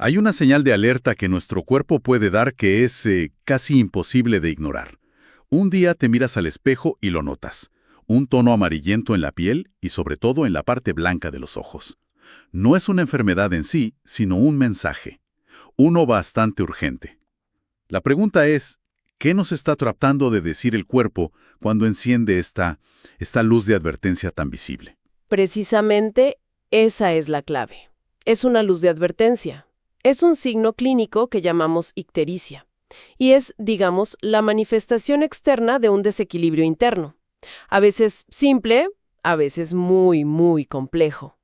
Hay una señal de alerta que nuestro cuerpo puede dar que es casi imposible de ignorar. Un día te miras al espejo y lo notas. Un tono amarillento en la piel y sobre todo en la parte blanca de los ojos. No es una enfermedad en sí, sino un mensaje. Uno bastante urgente. La pregunta es, ¿qué nos está tratando de decir el cuerpo cuando enciende esta luz de advertencia tan visible? Precisamente esa es la clave. Es una luz de advertencia. Es un signo clínico que llamamos ictericia. Y es, digamos, la manifestación externa de un desequilibrio interno. A veces simple, a veces muy, muy complejo.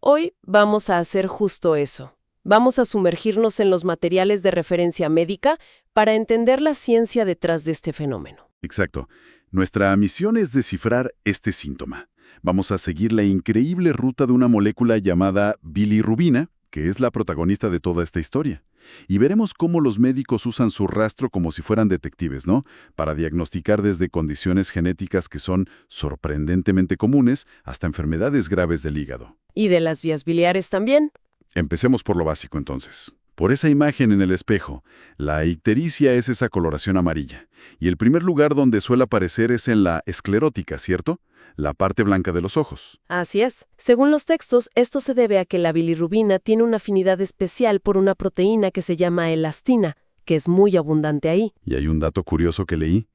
Hoy vamos a hacer justo eso. Vamos a sumergirnos en los materiales de referencia médica para entender la ciencia detrás de este fenómeno. Exacto. Nuestra misión es descifrar este síntoma. Vamos a seguir la increíble ruta de una molécula llamada bilirrubina, que es la protagonista de toda esta historia. Y veremos cómo los médicos usan su rastro como si fueran detectives, ¿no? Para diagnosticar desde condiciones genéticas que son sorprendentemente comunes hasta enfermedades graves del hígado. ¿Y de las vías biliares también? Empecemos por lo básico entonces. Por esa imagen en el espejo, la ictericia es esa coloración amarilla. Y el primer lugar donde suele aparecer es en la esclerótica, ¿cierto? La parte blanca de los ojos. Así es. Según los textos, esto se debe a que la bilirrubina tiene una afinidad especial por una proteína que se llama elastina, que es muy abundante ahí. Y hay un dato curioso que leí.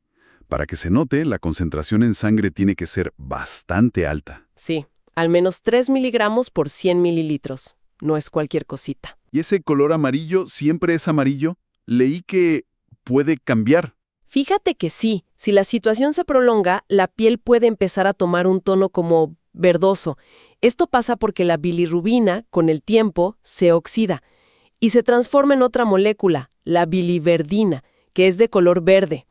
Para que se note, la concentración en sangre tiene que ser bastante alta. Sí, al menos 3 miligramos por 100 mililitros. No es cualquier cosita. ¿Y ese color amarillo siempre es amarillo? Leí que puede cambiar. Fíjate que sí, si la situación se prolonga, la piel puede empezar a tomar un tono como verdoso. Esto pasa porque la bilirrubina, con el tiempo, se oxida y se transforma en otra molécula, la biliverdina, que es de color verde.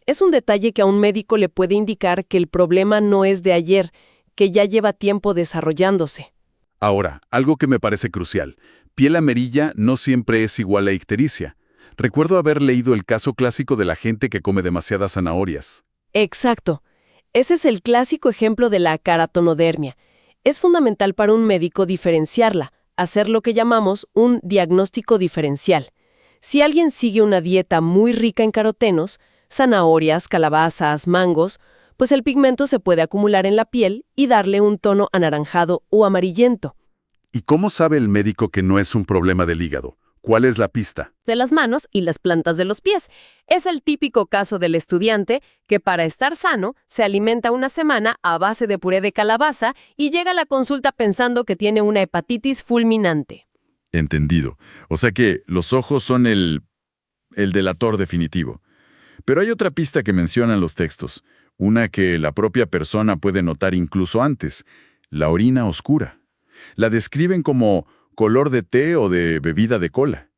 Es un detalle que a un médico le puede indicar que el problema no es de ayer, que ya lleva tiempo desarrollándose. Ahora, algo que me parece crucial. Piel amarilla no siempre es igual a ictericia. Recuerdo haber leído el caso clásico de la gente que come demasiadas zanahorias. Exacto. Ese es el clásico ejemplo de la caratonodermia. Es fundamental para un médico diferenciarla, hacer lo que llamamos un diagnóstico diferencial. Si alguien sigue una dieta muy rica en carotenos, zanahorias, calabazas, mangos, pues el pigmento se puede acumular en la piel y darle un tono anaranjado o amarillento. ¿Y cómo sabe el médico que no es un problema del hígado? ¿Cuál es la pista? De las manos y las plantas de los pies. Es el típico caso del estudiante que para estar sano se alimenta una semana a base de puré de calabaza y llega a la consulta pensando que tiene una hepatitis fulminante. Entendido. O sea que los ojos son el delator definitivo. Pero hay otra pista que mencionan los textos, una que la propia persona puede notar incluso antes, la orina oscura. La describen como color de té o de bebida de cola.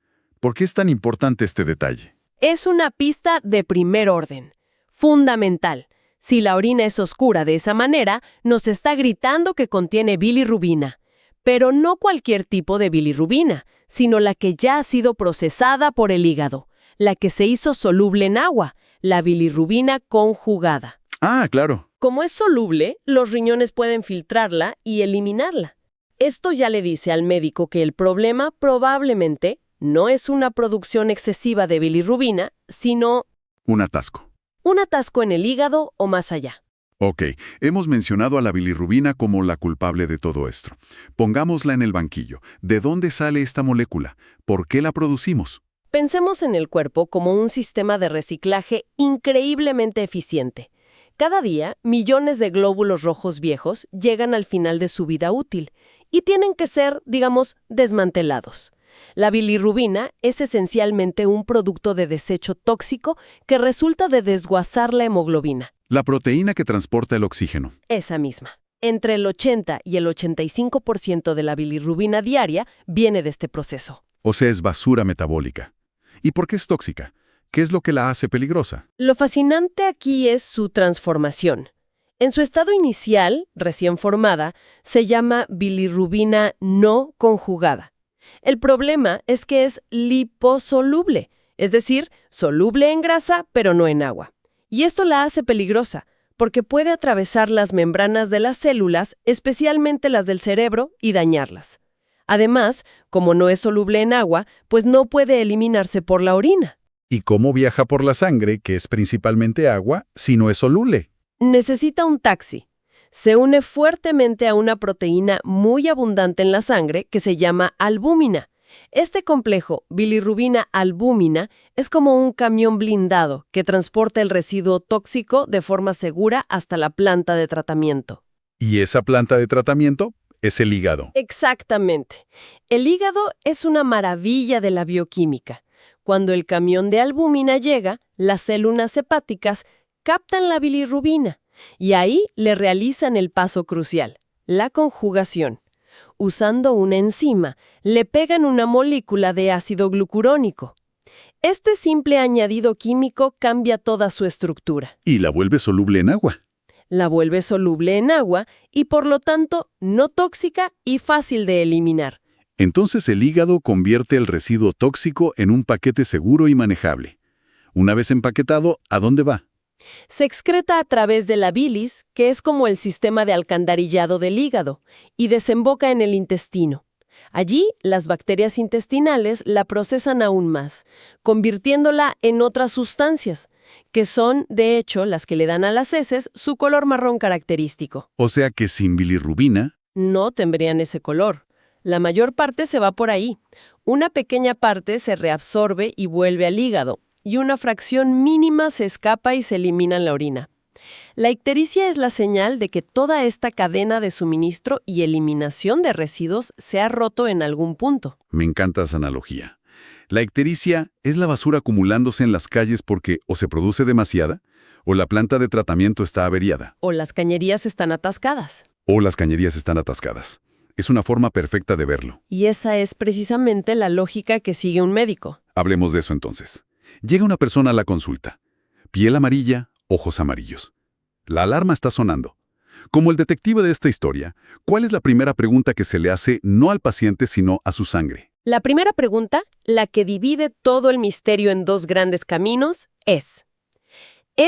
¿Por qué es tan importante este detalle? Es una pista de primer orden, fundamental. Si la orina es oscura de esa manera, nos está gritando que contiene bilirrubina. Pero no cualquier tipo de bilirrubina, sino la que ya ha sido procesada por el hígado, la que se hizo soluble en agua, la bilirrubina conjugada. Ah, claro. Como es soluble, los riñones pueden filtrarla y eliminarla. Esto ya le dice al médico que el problema probablemente no es una producción excesiva de bilirrubina, sino Un atasco. un atasco en el hígado o más allá. Ok, hemos mencionado a la bilirrubina como la culpable de todo esto. Pongámosla en el banquillo. ¿De dónde sale esta molécula? ¿Por qué la producimos? Pensemos en el cuerpo como un sistema de reciclaje increíblemente eficiente. Cada día, millones de glóbulos rojos viejos llegan al final de su vida útil y tienen que ser, digamos, desmantelados. La bilirrubina es esencialmente un producto de desecho tóxico que resulta de desguazar la hemoglobina. La proteína que transporta el oxígeno. Esa misma. Entre el 80 y el 85% de la bilirrubina diaria viene de este proceso. O sea, es basura metabólica. ¿Y por qué es tóxica? ¿Qué es lo que la hace peligrosa? Lo fascinante aquí es su transformación. En su estado inicial, recién formada, se llama bilirrubina no conjugada. El problema es que es liposoluble, es decir, soluble en grasa, pero no en agua. Y esto la hace peligrosa, porque puede atravesar las membranas de las células, especialmente las del cerebro, y dañarlas. Además, como no es soluble en agua, pues no puede eliminarse por la orina. ¿Y cómo viaja por la sangre, que es principalmente agua, si no es soluble? Necesita un taxi. Se une fuertemente a una proteína muy abundante en la sangre que se llama albúmina. Este complejo, bilirrubina-albúmina, es como un camión blindado que transporta el residuo tóxico de forma segura hasta la planta de tratamiento. Y esa planta de tratamiento es el hígado. Exactamente. El hígado es una maravilla de la bioquímica. Cuando el camión de albúmina llega, las células hepáticas captan la bilirrubina y ahí le realizan el paso crucial, la conjugación. Usando una enzima, le pegan una molécula de ácido glucurónico. Este simple añadido químico cambia toda su estructura. Y la vuelve soluble en agua. La vuelve soluble en agua y, por lo tanto, no tóxica y fácil de eliminar. Entonces el hígado convierte el residuo tóxico en un paquete seguro y manejable. Una vez empaquetado, ¿a dónde va? Se excreta a través de la bilis, que es como el sistema de alcantarillado del hígado, y desemboca en el intestino. Allí, las bacterias intestinales la procesan aún más, convirtiéndola en otras sustancias, que son, de hecho, las que le dan a las heces su color marrón característico. O sea que sin bilirrubina, No tendrían ese color. La mayor parte se va por ahí. Una pequeña parte se reabsorbe y vuelve al hígado, y una fracción mínima se escapa y se elimina en la orina. La ictericia es la señal de que toda esta cadena de suministro y eliminación de residuos se ha roto en algún punto. me encanta esa analogía. La ictericia es la basura acumulándose en las calles porque o se produce demasiada, o la planta de tratamiento está averiada, O las cañerías están atascadas. o las cañerías están atascadas. Es una forma perfecta de verlo. Y esa es precisamente la lógica que sigue un médico. Hablemos de eso entonces. Llega una persona a la consulta. Piel amarilla, ojos amarillos. La alarma está sonando. Como el detective de esta historia, ¿cuál es la primera pregunta que se le hace no al paciente sino a su sangre? La primera pregunta, la que divide todo el misterio en dos grandes caminos, ¿es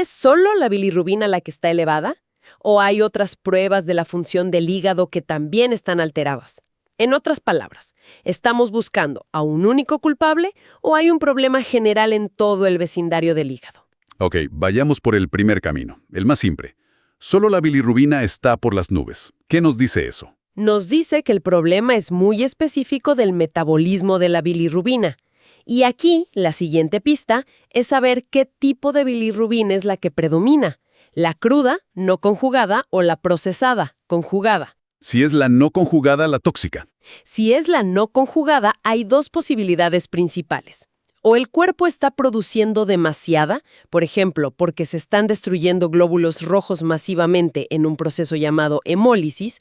solo la bilirrubina la que está elevada? ¿O hay otras pruebas de la función del hígado que también están alteradas? En otras palabras, ¿estamos buscando a un único culpable o hay un problema general en todo el vecindario del hígado? Ok, vayamos por el primer camino, el más simple. Solo la bilirrubina está por las nubes. ¿Qué nos dice eso? Nos dice que el problema es muy específico del metabolismo de la bilirrubina. Y aquí, la siguiente pista es saber qué tipo de bilirrubina es la que predomina. La cruda, no conjugada, o la procesada, conjugada. Si es la no conjugada, la tóxica. Si es la no conjugada, hay dos posibilidades principales. O el cuerpo está produciendo demasiada, por ejemplo, porque se están destruyendo glóbulos rojos masivamente en un proceso llamado hemólisis,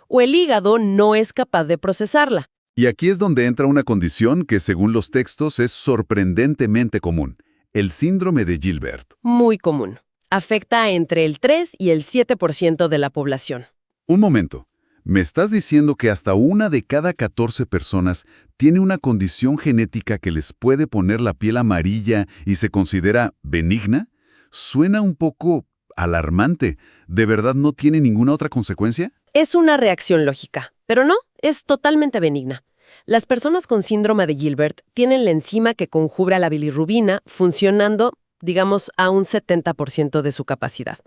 o el hígado no es capaz de procesarla. Y aquí es donde entra una condición que, según los textos, es sorprendentemente común: el síndrome de Gilbert. Muy común. Afecta a entre el 3 y el 7% de la población. Un momento. ¿Me estás diciendo que hasta una de cada 14 personas tiene una condición genética que les puede poner la piel amarilla y se considera benigna? Suena un poco alarmante. ¿De verdad no tiene ninguna otra consecuencia? Es una reacción lógica, pero no, es totalmente benigna. Las personas con síndrome de Gilbert tienen la enzima que conjuga la bilirrubina funcionando, digamos, a un 70% de su capacidad.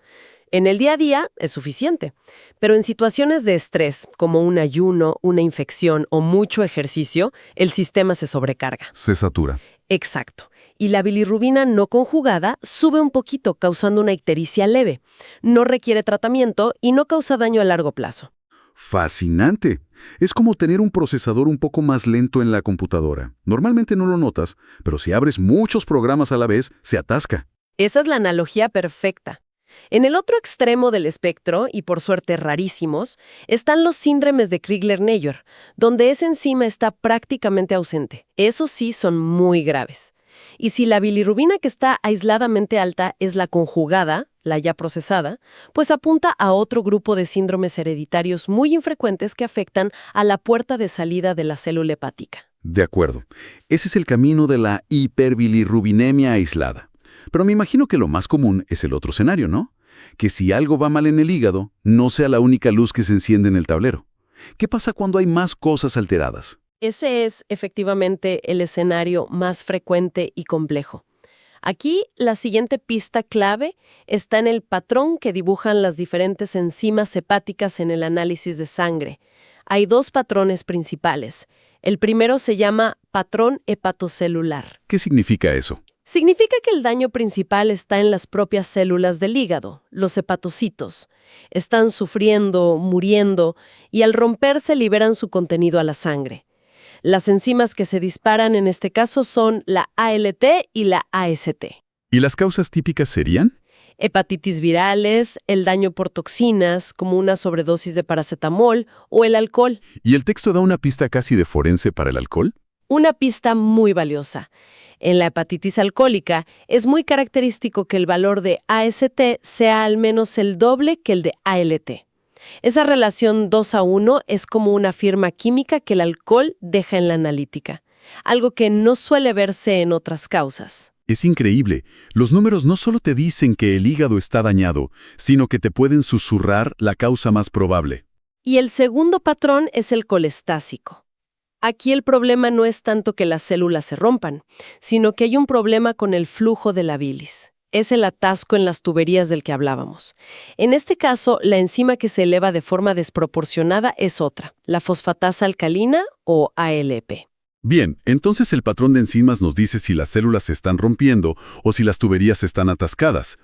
En el día a día es suficiente, pero en situaciones de estrés, como un ayuno, una infección o mucho ejercicio, el sistema se sobrecarga. Se satura. Exacto. Y la bilirrubina no conjugada sube un poquito, causando una ictericia leve. No requiere tratamiento y no causa daño a largo plazo. Fascinante. Es como tener un procesador un poco más lento en la computadora. Normalmente no lo notas, pero si abres muchos programas a la vez, se atasca. Esa es la analogía perfecta. En el otro extremo del espectro, y por suerte rarísimos, están los síndromes de Crigler-Najjar, donde esa enzima está prácticamente ausente. Esos sí son muy graves. Y si la bilirrubina que está aisladamente alta es la conjugada, la ya procesada, pues apunta a otro grupo de síndromes hereditarios muy infrecuentes que afectan a la puerta de salida de la célula hepática. De acuerdo. Ese es el camino de la hiperbilirrubinemia aislada. Pero me imagino que lo más común es el otro escenario, ¿no? Que si algo va mal en el hígado, no sea la única luz que se enciende en el tablero. ¿Qué pasa cuando hay más cosas alteradas? Ese es efectivamente el escenario más frecuente y complejo. Aquí, la siguiente pista clave está en el patrón que dibujan las diferentes enzimas hepáticas en el análisis de sangre. Hay dos patrones principales. El primero se llama patrón hepatocelular. ¿Qué significa eso? Significa que el daño principal está en las propias células del hígado, los hepatocitos. Están sufriendo, muriendo, y al romperse liberan su contenido a la sangre. Las enzimas que se disparan en este caso son la ALT y la AST. ¿Y las causas típicas serían? Hepatitis virales, el daño por toxinas, como una sobredosis de paracetamol, o el alcohol. ¿Y el texto da una pista casi de forense para el alcohol? Una pista muy valiosa. En la hepatitis alcohólica es muy característico que el valor de AST sea al menos el doble que el de ALT. Esa relación 2:1 es como una firma química que el alcohol deja en la analítica, algo que no suele verse en otras causas. Es increíble. Los números no solo te dicen que el hígado está dañado, sino que te pueden susurrar la causa más probable. Y el segundo patrón es el colestásico. Aquí el problema no es tanto que las células se rompan, sino que hay un problema con el flujo de la bilis. Es el atasco en las tuberías del que hablábamos. En este caso, la enzima que se eleva de forma desproporcionada es otra, la fosfatasa alcalina o ALP. Bien, entonces el patrón de enzimas nos dice si las células se están rompiendo o si las tuberías están atascadas.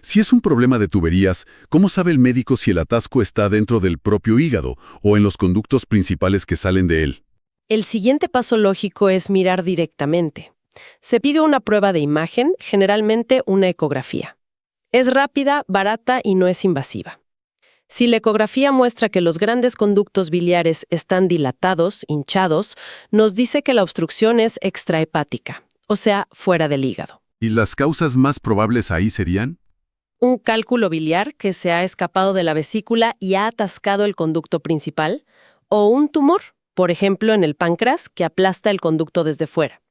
Si es un problema de tuberías, ¿cómo sabe el médico si el atasco está dentro del propio hígado o en los conductos principales que salen de él? El siguiente paso lógico es mirar directamente. Se pide una prueba de imagen, generalmente una ecografía. Es rápida, barata y no es invasiva. Si la ecografía muestra que los grandes conductos biliares están dilatados, hinchados, nos dice que la obstrucción es extrahepática, o sea, fuera del hígado. ¿Y las causas más probables ahí serían? Un cálculo biliar que se ha escapado de la vesícula y ha atascado el conducto principal, o un tumor, por ejemplo en el páncreas, que aplasta el conducto desde fuera.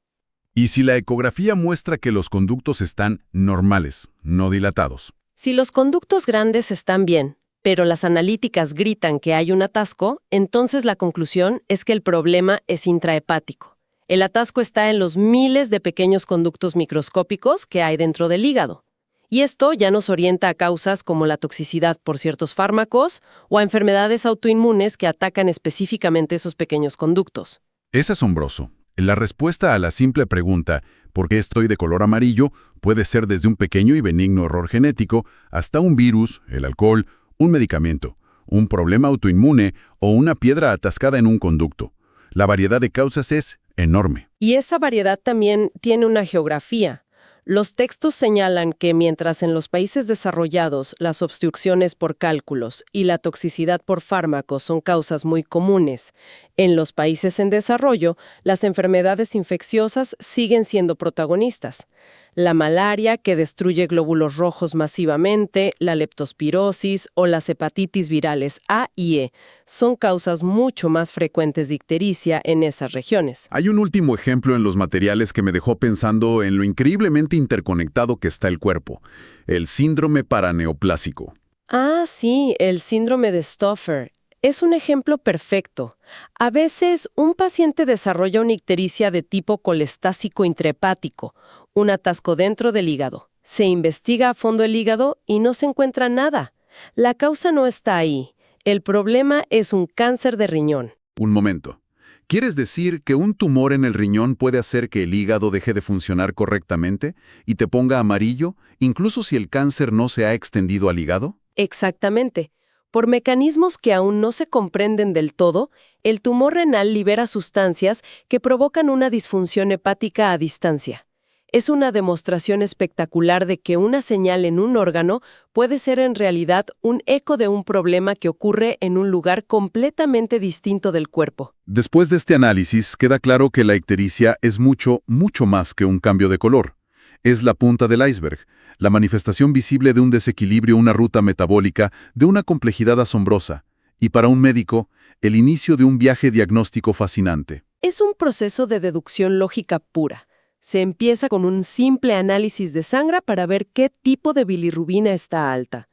¿Y si la ecografía muestra que los conductos están normales, no dilatados? Si los conductos grandes están bien, pero las analíticas gritan que hay un atasco, entonces la conclusión es que el problema es intrahepático. El atasco está en los miles de pequeños conductos microscópicos que hay dentro del hígado. Y esto ya nos orienta a causas como la toxicidad por ciertos fármacos o a enfermedades autoinmunes que atacan específicamente esos pequeños conductos. Es asombroso. La respuesta a la simple pregunta, ¿por qué estoy de color amarillo?, puede ser desde un pequeño y benigno error genético hasta un virus, el alcohol, un medicamento, un problema autoinmune o una piedra atascada en un conducto. La variedad de causas es enorme. Y esa variedad también tiene una geografía. Los textos señalan que mientras en los países desarrollados las obstrucciones por cálculos y la toxicidad por fármacos son causas muy comunes, en los países en desarrollo las enfermedades infecciosas siguen siendo protagonistas. La malaria, que destruye glóbulos rojos masivamente, la leptospirosis o las hepatitis virales A y E son causas mucho más frecuentes de ictericia en esas regiones. Hay un último ejemplo en los materiales que me dejó pensando en lo increíblemente interconectado que está el cuerpo, el síndrome paraneoplásico. Ah, sí, el síndrome de Stoffer. Es un ejemplo perfecto. A veces, un paciente desarrolla una ictericia de tipo colestásico intrahepático, un atasco dentro del hígado. Se investiga a fondo el hígado y no se encuentra nada. La causa no está ahí. El problema es un cáncer de riñón. Un momento. ¿Quieres decir que un tumor en el riñón puede hacer que el hígado deje de funcionar correctamente y te ponga amarillo, incluso si el cáncer no se ha extendido al hígado? Exactamente. Por mecanismos que aún no se comprenden del todo, el tumor renal libera sustancias que provocan una disfunción hepática a distancia. Es una demostración espectacular de que una señal en un órgano puede ser en realidad un eco de un problema que ocurre en un lugar completamente distinto del cuerpo. Después de este análisis, queda claro que la ictericia es mucho, mucho más que un cambio de color. Es la punta del iceberg, la manifestación visible de un desequilibrio, una ruta metabólica, de una complejidad asombrosa. Y para un médico, el inicio de un viaje diagnóstico fascinante. Es un proceso de deducción lógica pura. Se empieza con un simple análisis de sangre para ver qué tipo de bilirrubina está alta.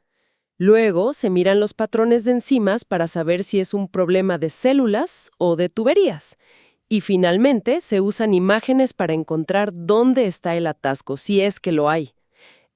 Luego se miran los patrones de enzimas para saber si es un problema de células o de tuberías. Y finalmente, se usan imágenes para encontrar dónde está el atasco, si es que lo hay.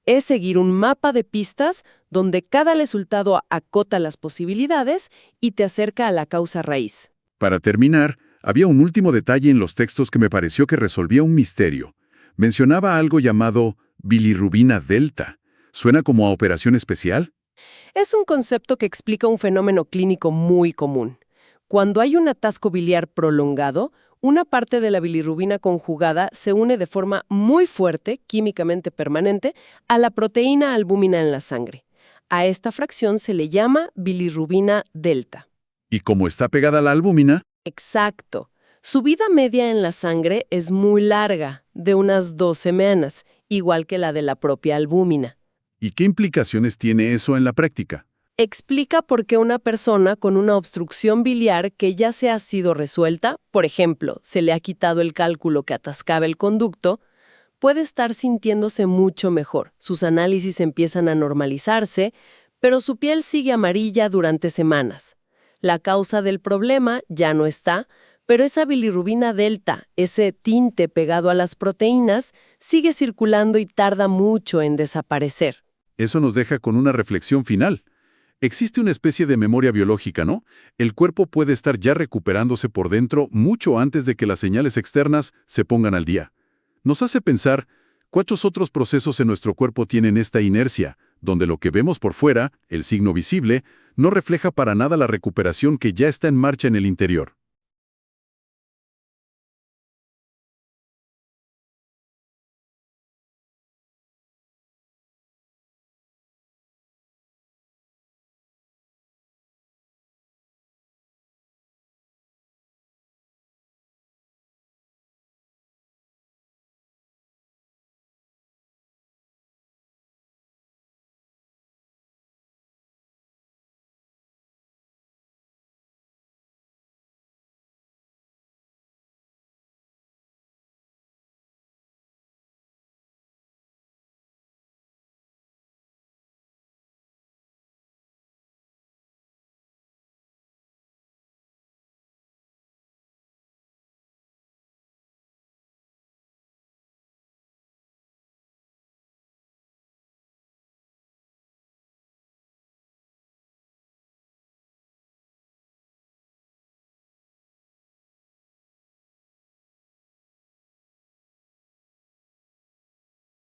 Es seguir un mapa de pistas donde cada resultado acota las posibilidades y te acerca a la causa raíz. Para terminar, había un último detalle en los textos que me pareció que resolvía un misterio. Mencionaba algo llamado bilirrubina delta. ¿Suena como a operación especial? Es un concepto que explica un fenómeno clínico muy común. Cuando hay un atasco biliar prolongado, una parte de la bilirrubina conjugada se une de forma muy fuerte, químicamente permanente, a la proteína albúmina en la sangre. A esta fracción se le llama bilirrubina delta. Y como está pegada a la albúmina, Exacto. Su vida media en la sangre es muy larga, de unas 2 semanas, igual que la de la propia albúmina. ¿y qué implicaciones tiene eso en la práctica? Explica por qué una persona con una obstrucción biliar que ya se ha sido resuelta, por ejemplo, se le ha quitado el cálculo que atascaba el conducto, puede estar sintiéndose mucho mejor. Sus análisis empiezan a normalizarse, pero su piel sigue amarilla durante semanas. La causa del problema ya no está, pero esa bilirrubina delta, ese tinte pegado a las proteínas, sigue circulando y tarda mucho en desaparecer. Eso nos deja con una reflexión final. Existe una especie de memoria biológica, ¿no? El cuerpo puede estar ya recuperándose por dentro mucho antes de que las señales externas se pongan al día. Nos hace pensar, ¿cuántos otros procesos en nuestro cuerpo tienen esta inercia, donde lo que vemos por fuera, el signo visible, no refleja para nada la recuperación que ya está en marcha en el interior?